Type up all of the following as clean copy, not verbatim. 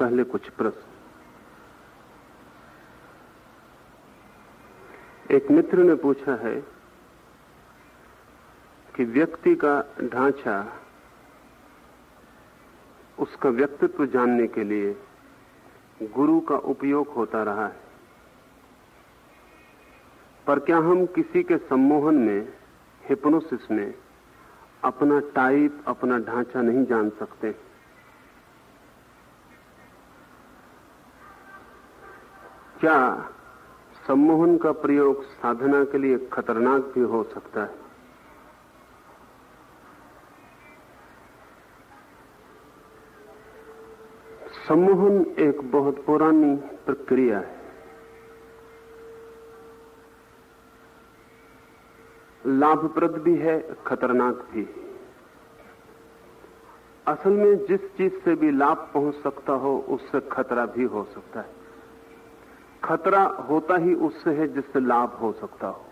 पहले कुछ प्रश्न। एक मित्र ने पूछा है कि व्यक्ति का ढांचा उसका व्यक्तित्व जानने के लिए गुरु का उपयोग होता रहा है, पर क्या हम किसी के सम्मोहन में, हिप्नोसिस में अपना टाइप, अपना ढांचा नहीं जान सकते? क्या सम्मोहन का प्रयोग साधना के लिए खतरनाक भी हो सकता है? सम्मोहन एक बहुत पुरानी प्रक्रिया है। लाभप्रद भी है, खतरनाक भी। असल में जिस चीज से भी लाभ पहुंच सकता हो उससे खतरा भी हो सकता है। खतरा होता ही उससे है जिससे लाभ हो सकता हो।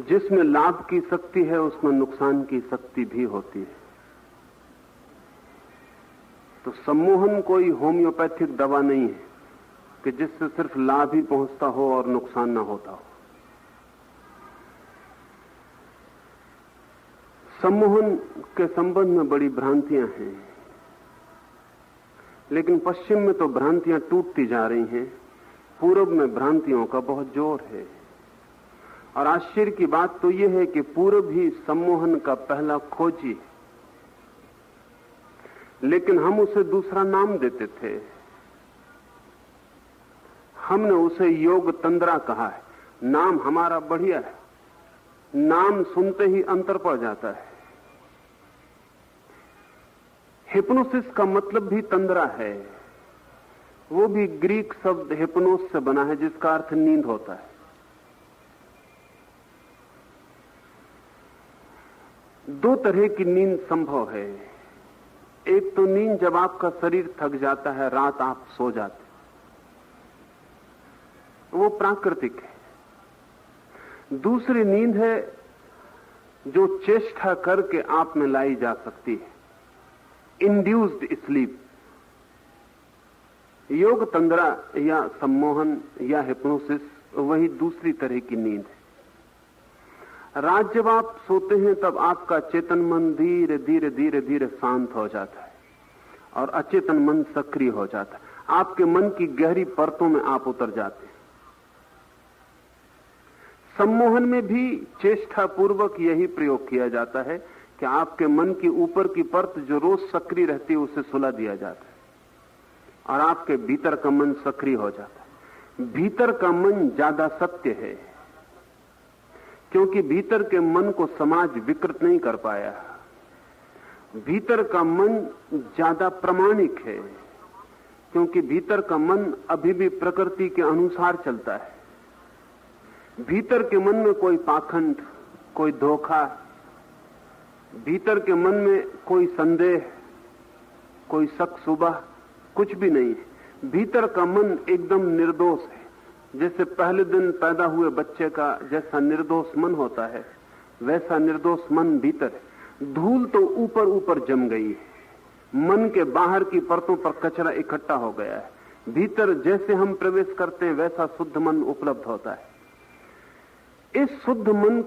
जिसमें लाभ की शक्ति है उसमें नुकसान की शक्ति भी होती है। तो सम्मोहन कोई होम्योपैथिक दवा नहीं है कि जिससे सिर्फ लाभ ही पहुंचता हो और नुकसान ना होता हो। सम्मोहन के संबंध में बड़ी भ्रांतियां हैं, लेकिन पश्चिम में तो भ्रांतियां टूटती जा रही हैं, पूरब में भ्रांतियों का बहुत जोर है। और आश्चर्य की बात तो यह है कि पूरब ही सम्मोहन का पहला खोजी, लेकिन हम उसे दूसरा नाम देते थे। हमने उसे योग तंद्रा कहा है। नाम हमारा बढ़िया है, नाम सुनते ही अंतर पड़ जाता है। हिप्नोसिस का मतलब भी तंद्रा है, वो भी ग्रीक शब्द हिप्नोस से बना है जिसका अर्थ नींद होता है। दो तरह की नींद संभव है। एक तो नींद जब आपका शरीर थक जाता है, रात आप सो जाते, वो प्राकृतिक है। दूसरी नींद है जो चेष्टा करके आप में लाई जा सकती है, इंड्यूस्ड स्लीप। योग तंद्रा या सम्मोहन या हिप्नोसिस वही दूसरी तरह की नींद है। रात जब आप सोते हैं तब आपका चेतन मन धीरे धीरे धीरे धीरे शांत हो जाता है और अचेतन मन सक्रिय हो जाता है। आपके मन की गहरी परतों में आप उतर जाते हैं। सम्मोहन में भी चेष्टा पूर्वक यही प्रयोग किया जाता है कि आपके मन की ऊपर की परत जो रोज सक्रिय रहती है उसे सुला दिया जाता है और आपके भीतर का मन सक्रिय हो जाता है। भीतर का मन ज्यादा सत्य है, क्योंकि भीतर के मन को समाज विकृत नहीं कर पाया। भीतर का मन ज्यादा प्रामाणिक है, क्योंकि भीतर का मन अभी भी प्रकृति के अनुसार चलता है। भीतर के मन में कोई पाखंड, कोई धोखा, भीतर के मन में कोई संदेह, कोई शक शुबह कुछ भी नहीं है। भीतर का मन एकदम निर्दोष है। जैसे पहले दिन पैदा हुए बच्चे का जैसा निर्दोष मन होता है, वैसा निर्दोष मन भीतर है। धूल तो ऊपर ऊपर जम गई है, मन के बाहर की परतों पर कचरा इकट्ठा हो गया है। भीतर जैसे हम प्रवेश करते हैं वैसा शुद्ध मन उपलब्ध होता है। इस शुद्ध मन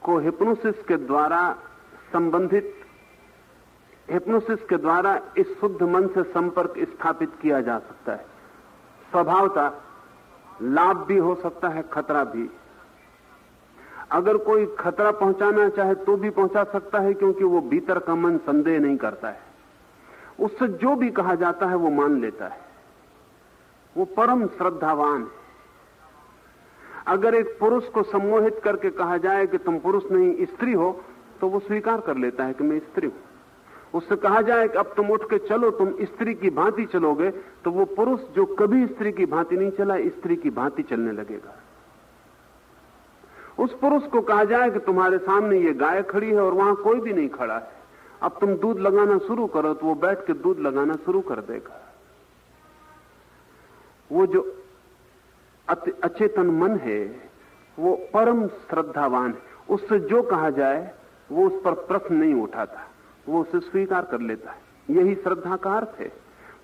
को हिप्नोसिस के द्वारा संबंधित, हिप्नोसिस के द्वारा इस शुद्ध मन से संपर्क स्थापित किया जा सकता है। स्वभावतः लाभ भी हो सकता है, खतरा भी। अगर कोई खतरा पहुंचाना चाहे तो भी पहुंचा सकता है, क्योंकि वो भीतर का मन संदेह नहीं करता है। उससे जो भी कहा जाता है वो मान लेता है, वो परम श्रद्धावान है। अगर एक पुरुष को सम्मोहित करके कहा जाए कि तुम पुरुष नहीं स्त्री हो, तो वो स्वीकार कर लेता है कि मैं स्त्री हूं। उससे कहा जाए कि अब तुम उठ के चलो, तुम स्त्री की भांति चलोगे, तो वो पुरुष जो कभी स्त्री की भांति नहीं चला, स्त्री की भांति चलने लगेगा। उस पुरुष को कहा जाए कि तुम्हारे सामने ये गाय खड़ी है और वहां कोई भी नहीं खड़ा है, अब तुम दूध लगाना शुरू करो, तो वो बैठ के दूध लगाना शुरू कर देगा। वो जो अचेतन मन है वो परम श्रद्धावान है। उससे जो कहा जाए वो उस पर प्रश्न नहीं उठाता, वो उसे स्वीकार कर लेता है। यही श्रद्धा का अर्थ है।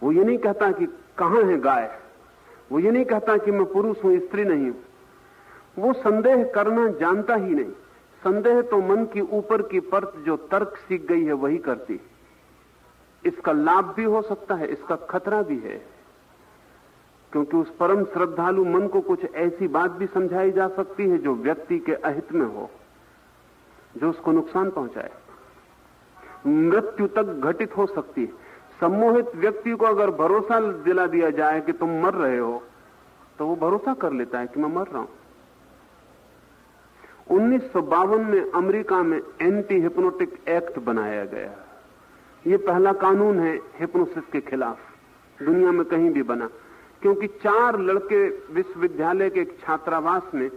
वो ये नहीं कहता कि कहां है गाय, वो ये नहीं कहता कि मैं पुरुष हूं स्त्री नहीं हूं। वो संदेह करना जानता ही नहीं। संदेह तो मन की ऊपर की परत जो तर्क सीख गई है वही करती है। इसका लाभ भी हो सकता है, इसका खतरा भी है, क्योंकि उस परम श्रद्धालु मन को कुछ ऐसी बात भी समझाई जा सकती है जो व्यक्ति के अहित में हो, जो उसको नुकसान पहुंचाए, मृत्यु तक घटित हो सकती है। सम्मोहित व्यक्ति को अगर भरोसा दिला दिया जाए कि तुम मर रहे हो, तो वो भरोसा कर लेता है कि मैं मर रहा हूं। 1952 में अमेरिका में एंटी हिप्नोटिक एक्ट बनाया गया। ये पहला कानून है हिप्नोसिस के खिलाफ, दुनिया में कहीं भी बना, क्योंकि 4 लड़के विश्वविद्यालय के एक छात्रावास में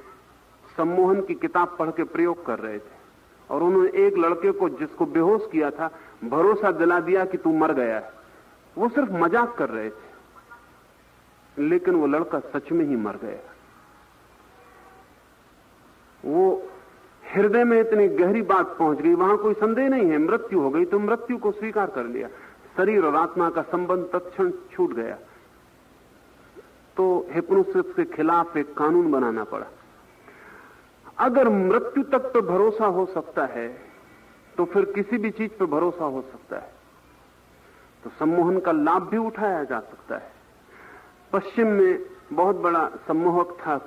सम्मोहन की किताब पढ़ के प्रयोग कर रहे थे, और उन्होंने एक लड़के को, जिसको बेहोश किया था, भरोसा दिला दिया कि तू मर गया है। वो सिर्फ मजाक कर रहे थे, लेकिन वो लड़का सच में ही मर गया। वो हृदय में इतनी गहरी बात पहुंच गई, वहां कोई संदेह नहीं है, मृत्यु हो गई, तो मृत्यु को स्वीकार कर लिया। शरीर और आत्मा का संबंध तत्क्षण छूट गया। तो हिप्नोसिस के खिलाफ एक कानून बनाना पड़ा। अगर मृत्यु तक तो भरोसा हो सकता है, तो फिर किसी भी चीज पर भरोसा हो सकता है। तो सम्मोहन का लाभ भी उठाया जा सकता है। पश्चिम में बहुत बड़ा सम्मोहक था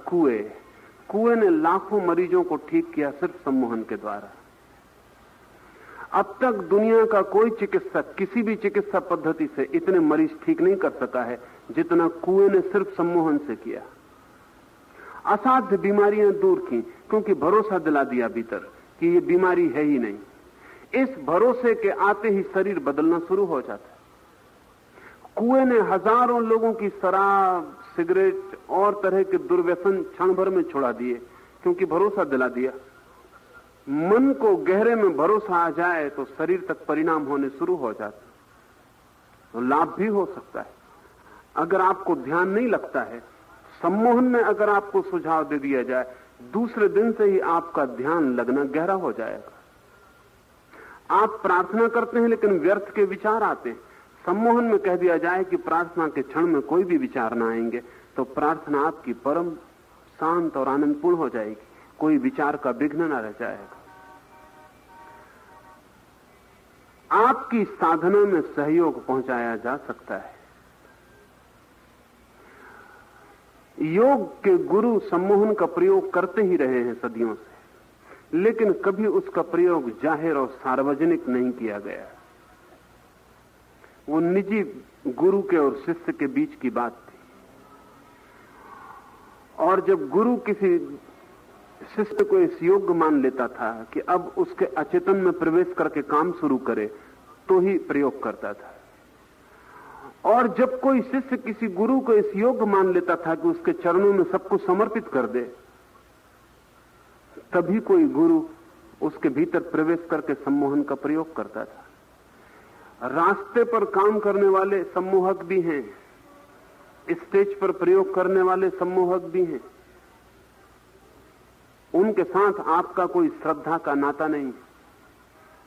कुएं ने लाखों मरीजों को ठीक किया सिर्फ सम्मोहन के द्वारा। अब तक दुनिया का कोई चिकित्सक किसी भी चिकित्सा पद्धति से इतने मरीज ठीक नहीं कर सका है जितना कुएं ने सिर्फ सम्मोहन से किया। असाध्य बीमारियां दूर की, क्योंकि भरोसा दिला दिया भीतर कि ये बीमारी है ही नहीं। इस भरोसे के आते ही शरीर बदलना शुरू हो जाता है। कुएं ने हजारों लोगों की शराब, सिगरेट और तरह के दुर्व्यसन क्षण भर में छुड़ा दिए, क्योंकि भरोसा दिला दिया। मन को गहरे में भरोसा आ जाए तो शरीर तक परिणाम होने शुरू हो जाते, तो लाभ भी हो सकता है। अगर आपको ध्यान नहीं लगता है, सम्मोहन में अगर आपको सुझाव दे दिया जाए, दूसरे दिन से ही आपका ध्यान लगना गहरा हो जाएगा। आप प्रार्थना करते हैं लेकिन व्यर्थ के विचार आते हैं। सम्मोहन में कह दिया जाए कि प्रार्थना के क्षण में कोई भी विचार ना आएंगे, तो प्रार्थना आपकी परम शांत और आनंदपूर्ण हो जाएगी, कोई विचार का विघ्न न रह जाएगा। आपकी साधना में सहयोग पहुंचाया जा सकता है। योग के गुरु सम्मोहन का प्रयोग करते ही रहे हैं सदियों से, लेकिन कभी उसका प्रयोग जाहिर और सार्वजनिक नहीं किया गया। वो निजी गुरु के और शिष्य के बीच की बात थी, और जब गुरु किसी शिष्य को इस योग्य मान लेता था कि अब उसके अचेतन में प्रवेश करके काम शुरू करे, तो ही प्रयोग करता था। और जब कोई शिष्य किसी गुरु को इस योग्य मान लेता था कि उसके चरणों में सब कुछ समर्पित कर दे, तभी कोई गुरु उसके भीतर प्रवेश करके सम्मोहन का प्रयोग करता था। रास्ते पर काम करने वाले सम्मोहक भी हैं, स्टेज पर प्रयोग करने वाले सम्मोहक भी हैं। उनके साथ आपका कोई श्रद्धा का नाता नहीं,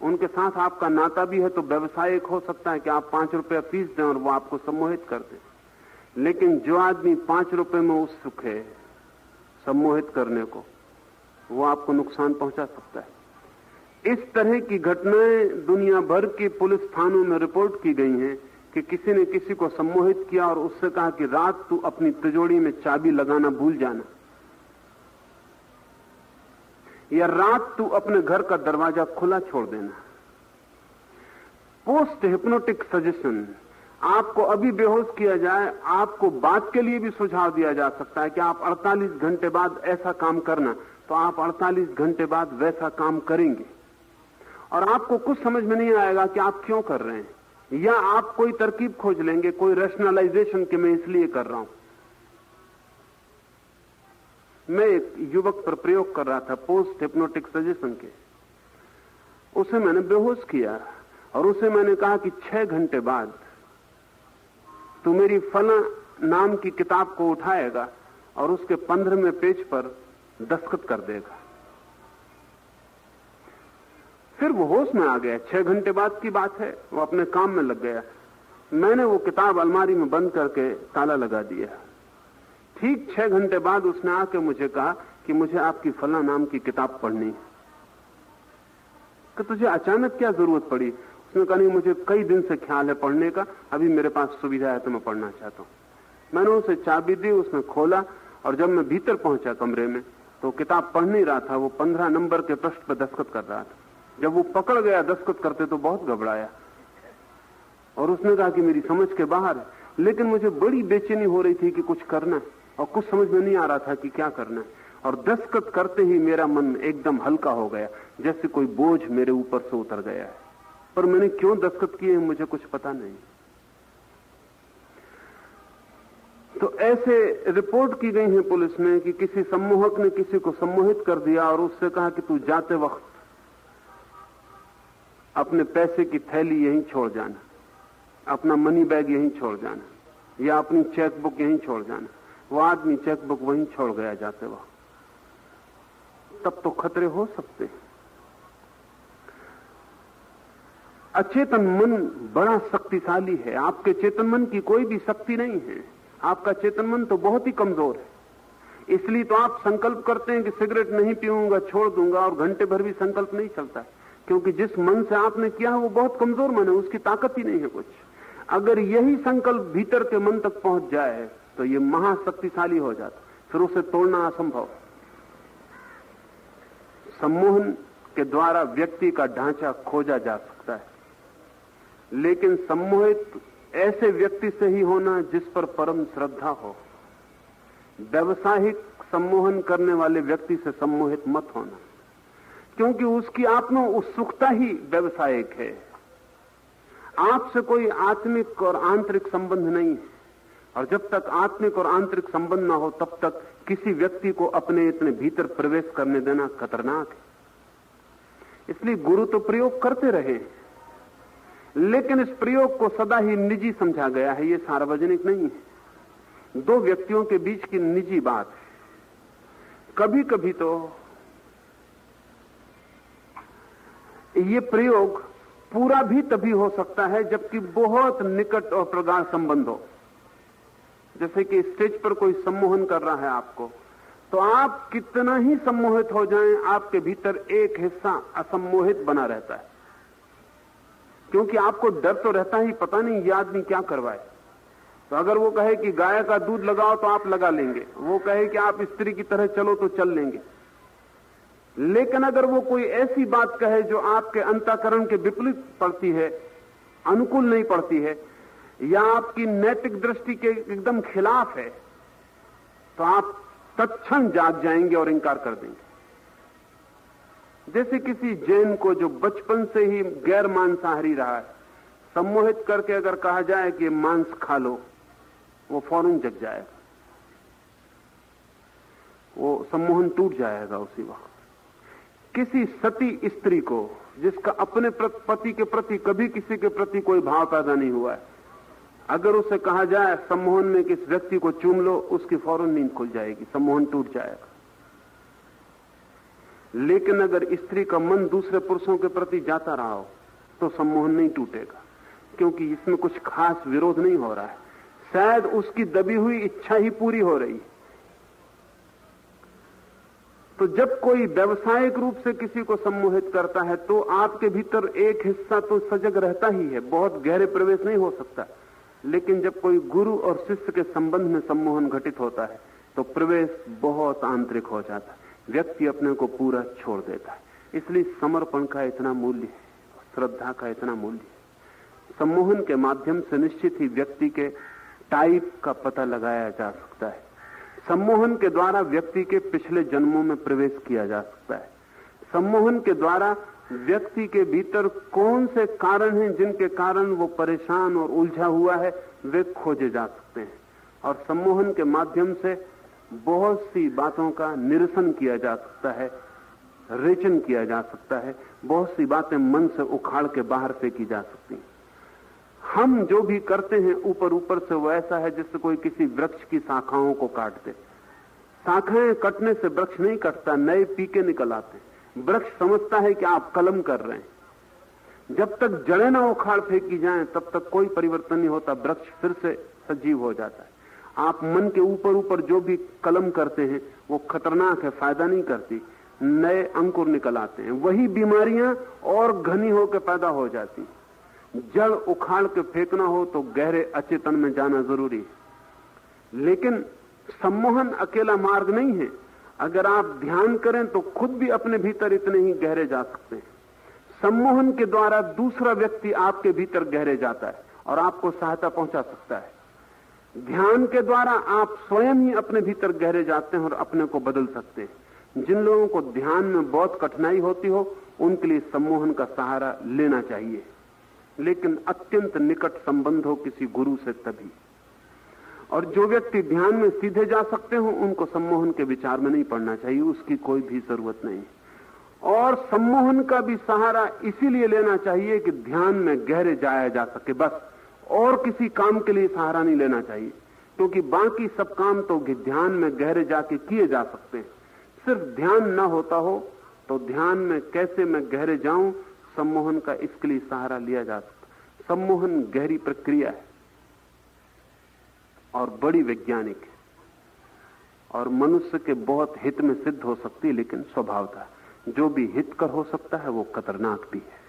उनके साथ आपका नाता भी है तो व्यवसायिक हो सकता है कि आप 5 रुपया फीस दें और वो आपको सम्मोहित कर दें। लेकिन जो आदमी 5 रुपए में उत्सुक है सम्मोहित करने को, वो आपको नुकसान पहुंचा सकता है। इस तरह की घटनाएं दुनिया भर की पुलिस थानों में रिपोर्ट की गई हैं कि किसी ने किसी को सम्मोहित किया और उससे कहा कि रात तू अपनी तिजोरी में चाबी लगाना भूल जाना, या रात तू अपने घर का दरवाजा खुला छोड़ देना। पोस्ट हिप्नोटिक सजेशन, आपको अभी बेहोश किया जाए, आपको बात के लिए भी सुझाव दिया जा सकता है कि आप 48 घंटे बाद ऐसा काम करना, तो आप 48 घंटे बाद वैसा काम करेंगे, और आपको कुछ समझ में नहीं आएगा कि आप क्यों कर रहे हैं, या आप कोई तरकीब खोज लेंगे, कोई रैशनलाइजेशन कि मैं इसलिए कर रहा हूं। मैं एक युवक पर प्रयोग कर रहा था पोस्ट हिप्नोटिक सजेशन के। उसे मैंने बेहोश किया और उसे मैंने कहा कि 6 घंटे बाद तू मेरी फला नाम की किताब को उठाएगा और उसके 15वें पेज पर दस्तखत कर देगा। फिर वो होश में आ गया। 6 घंटे बाद की बात है, वो अपने काम में लग गया। मैंने वो किताब अलमारी में बंद करके ताला लगा दिया। ठीक 6 घंटे बाद उसने आके मुझे कहा कि मुझे आपकी फला नाम की किताब पढ़नी है। कि तुझे अचानक क्या जरूरत पड़ी? उसने कहा नहीं, मुझे कई दिन से ख्याल है पढ़ने का, अभी मेरे पास सुविधा है तो मैं पढ़ना चाहता हूं। मैंने उसे चाबी दी, उसने खोला, और जब मैं भीतर पहुंचा कमरे में तो किताब पढ़ नहीं रहा था, वो 15 नंबर के पृष्ठ पर दस्तखत कर रहा था। जब वो पकड़ गया दस्तखत करते तो बहुत घबराया और उसने कहा कि मेरी समझ के बाहर है। लेकिन मुझे बड़ी बेचैनी हो रही थी कि कुछ करना है और कुछ समझ में नहीं आ रहा था कि क्या करना है। और दस्तखत करते ही मेरा मन एकदम हल्का हो गया, जैसे कोई बोझ मेरे ऊपर से उतर गया है। पर मैंने क्यों दस्तखत किए मुझे कुछ पता नहीं। तो ऐसे रिपोर्ट की गई है पुलिस में कि किसी सम्मोहक ने किसी को सम्मोहित कर दिया और उससे कहा कि तू जाते वक्त अपने पैसे की थैली यहीं छोड़ जाना, अपना मनी बैग यहीं छोड़ जाना, या अपनी चेकबुक यहीं छोड़ जाना। वो आदमी चेकबुक वहीं छोड़ गया जाते वक्त। तब तो खतरे हो सकते हैं। अचेतन मन बड़ा शक्तिशाली है, आपके चेतन मन की कोई भी शक्ति नहीं है। आपका चेतन मन तो बहुत ही कमजोर है। इसलिए तो आप संकल्प करते हैं कि सिगरेट नहीं पीऊंगा, छोड़ दूंगा, और घंटे भर भी संकल्प नहीं चलता, क्योंकि जिस मन से आपने किया है वो बहुत कमजोर मन है, उसकी ताकत ही नहीं है कुछ। अगर यही संकल्प भीतर के मन तक पहुंच जाए तो ये महाशक्तिशाली हो जाता, फिर उसे तोड़ना असंभव। सम्मोहन के द्वारा व्यक्ति का ढांचा खोजा जा सकता है, लेकिन सम्मोहित ऐसे व्यक्ति से ही होना जिस पर परम श्रद्धा हो। व्यवसायिक सम्मोहन करने वाले व्यक्ति से सम्मोहित मत होना, क्योंकि उसकी आत्म उत्सुकता ही व्यवसायिक है। आपसे कोई आत्मिक और आंतरिक संबंध नहीं है, और जब तक आत्मिक और आंतरिक संबंध ना हो तब तक किसी व्यक्ति को अपने इतने भीतर प्रवेश करने देना खतरनाक है। इसलिए गुरु तो प्रयोग करते रहे, लेकिन इस प्रयोग को सदा ही निजी समझा गया है, ये सार्वजनिक नहीं है। 2 व्यक्तियों के बीच की निजी बात है। कभी कभी तो ये प्रयोग पूरा भी तभी हो सकता है जबकि बहुत निकट और प्रगाढ़ संबंध हो। जैसे कि स्टेज पर कोई सम्मोहन कर रहा है आपको, तो आप कितना ही सम्मोहित हो जाएं, आपके भीतर एक हिस्सा असम्मोहित बना रहता है, क्योंकि आपको डर तो रहता ही, पता नहीं ये आदमी क्या करवाए। तो अगर वो कहे कि गाय का दूध लगाओ तो आप लगा लेंगे, वो कहे कि आप स्त्री की तरह चलो तो चल लेंगे। लेकिन अगर वो कोई ऐसी बात कहे जो आपके अंतःकरण के विपरीत पड़ती है, अनुकूल नहीं पड़ती है, या आपकी नैतिक दृष्टि के एकदम खिलाफ है, तो आप तत्क्षण जाग जाएंगे और इंकार कर देंगे। जैसे किसी जैन को जो बचपन से ही गैर मांसाहारी रहा है, सम्मोहित करके अगर कहा जाए कि मांस खा लो, वो फौरन जग जाएगा, वो सम्मोहन टूट जाएगा उसी वक्त। किसी सती स्त्री को जिसका अपने पति के प्रति कभी किसी के प्रति कोई भाव पैदा नहीं हुआ है, अगर उसे कहा जाए सम्मोहन में कि इस व्यक्ति को चूम लो, उसकी फौरन नींद खुल जाएगी, सम्मोहन टूट जाएगा। लेकिन अगर स्त्री का मन दूसरे पुरुषों के प्रति जाता रहा हो तो सम्मोहन नहीं टूटेगा, क्योंकि इसमें कुछ खास विरोध नहीं हो रहा है, शायद उसकी दबी हुई इच्छा ही पूरी हो रही है। तो जब कोई व्यावसायिक रूप से किसी को सम्मोहित करता है तो आपके भीतर एक हिस्सा तो सजग रहता ही है, बहुत गहरे प्रवेश नहीं हो सकता। लेकिन जब कोई गुरु और शिष्य के संबंध में सम्मोहन घटित होता है तो प्रवेश बहुत आंतरिक हो जाता है, व्यक्ति अपने को पूरा छोड़ देता है। इसलिए समर्पण का इतना मूल्य है, श्रद्धा का इतना मूल्य है। सम्मोहन के माध्यम से निश्चित ही व्यक्ति के टाइप का पता लगाया जा सकता है। सम्मोहन के द्वारा व्यक्ति के पिछले जन्मों में प्रवेश किया जा सकता है। सम्मोहन के द्वारा व्यक्ति के भीतर कौन से कारण हैं जिनके कारण वो परेशान और उलझा हुआ है, वे खोजे जा सकते हैं। और सम्मोहन के माध्यम से बहुत सी बातों का निरसन किया जा सकता है, रेचन किया जा सकता है, बहुत सी बातें मन से उखाड़ के बाहर फेंकी जा सकती हैं। हम जो भी करते हैं ऊपर ऊपर से वो ऐसा है जैसे कोई किसी वृक्ष की शाखाओं को काट दे। शाखाएं कटने से वृक्ष नहीं कटता, नए पीके निकल आते, वृक्ष समझता है कि आप कलम कर रहे हैं। जब तक जड़ें ना उखाड़ फेंकी जाएं तब तक कोई परिवर्तन नहीं होता, वृक्ष फिर से सजीव हो जाता है। आप मन के ऊपर ऊपर जो भी कलम करते हैं वो खतरनाक है, फायदा नहीं करती, नए अंकुर निकल आते हैं। वही बीमारियां और घनी होकर पैदा हो जाती। जड़ उखाड़ के फेंकना हो तो गहरे अचेतन में जाना जरूरी है। लेकिन सम्मोहन अकेला मार्ग नहीं है। अगर आप ध्यान करें तो खुद भी अपने भीतर इतने ही गहरे जा सकते हैं। सम्मोहन के द्वारा दूसरा व्यक्ति आपके भीतर गहरे जाता है और आपको सहायता पहुंचा सकता है। ध्यान के द्वारा आप स्वयं ही अपने भीतर गहरे जाते हैं और अपने को बदल सकते हैं। जिन लोगों को ध्यान में बहुत कठिनाई होती हो उनके लिए सम्मोहन का सहारा लेना चाहिए, लेकिन अत्यंत निकट संबंध हो किसी गुरु से तभी। और जो व्यक्ति ध्यान में सीधे जा सकते हो उनको सम्मोहन के विचार में नहीं पड़ना चाहिए, उसकी कोई भी जरूरत नहीं। और सम्मोहन का भी सहारा इसीलिए लेना चाहिए कि ध्यान में गहरे जाया जा सके, बस। और किसी काम के लिए सहारा नहीं लेना चाहिए, क्योंकि बाकी सब काम तो ध्यान में गहरे जाके किए जा सकते हैं। सिर्फ ध्यान ना होता हो तो ध्यान में कैसे मैं गहरे जाऊं, सम्मोहन का इसके लिए सहारा लिया जा सकता। सम्मोहन गहरी प्रक्रिया है और बड़ी वैज्ञानिक है और मनुष्य के बहुत हित में सिद्ध हो सकती है, लेकिन स्वभावतः जो भी हितकर हो सकता है वो खतरनाक भी है।